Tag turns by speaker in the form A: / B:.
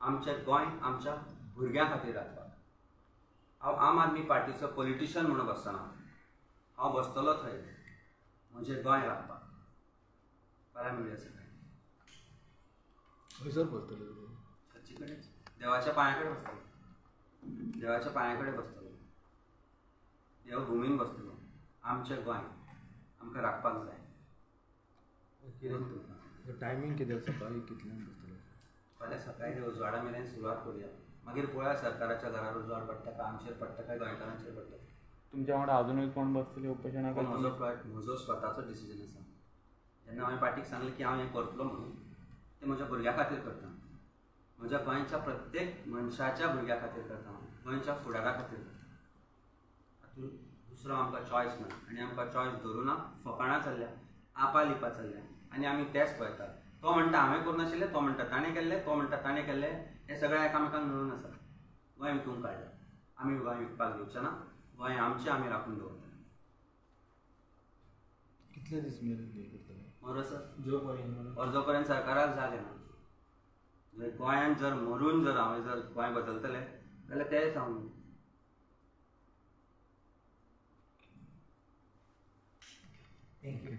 A: आमचें गोंय आमच्या भुरग्यां खातीर राखपाक. हांव आम आदमी पार्टीचो पॉलिटिशियन म्हणून बसना. हांव बसतलो थंय म्हजें गोंय राखपाक. फाल्यां मेळुया सकाळीं.
B: खंयसर बसतले तुमी?
A: चर्ची कडेन, देवाच्या पांया कडेन बसतलो. देवाच्या पांया कडेन बसतलो. देवभुमीन बसतलो. आमचें गोंय आमकां राखपाक जाय.
B: टायमींग कितें? सकाळीं कितल्यांक बसतले?
A: फाल्यां सकाळीं उजवाडा मेरेन सुरवात करुया. मागीर पळोवया सरकाराच्या घरार उजवाड पडटा काय आमचेर पडटा काय गोंयकारांचेर पडटा.
C: तुमच्या वांगडा अजूनय कोण बसतले उपोशणाक?
A: म्हजो स्वताचो डिसिजन आसा. जेन्ना हांवें पार्टीक सांगलें की हांव हें करतलो म्हणून, तें म्हज्या भुरग्यां खातीर करता. म्हज्या गोंयच्या प्रत्येक मनशाच्या भुरग्यां खातीर करता. गोंयच्या फुडारा खातीर करता. हातूंत दुसरो आमकां चॉयस ना. आनी आमकां चॉयस धरुना फकाणां चल्ल्या, आपालिपा चल्ल्या आनी आमी तेंच पळयता. तो म्हणटा हांवें करूनाशिल्लें, तो म्हणटा ताणें केल्लें, तो म्हणटा ताणें केल्लें. हें सगळें एकामेकांक मेळून आसा. गोंय विकूंक काडलां. आमी गोंय विकपाक दिवचें ना. गोंय आमचें आमी राखून दवरतले.
B: कितले दीस मेरेन हें करतले?
A: अर्जो पर्यंत सरकाराक जाग येना. जर गोंयांत जर मरून जर हांवें जर गोंय बदलतलें जाल्यार तेंय सांगून.
B: थँक्यू.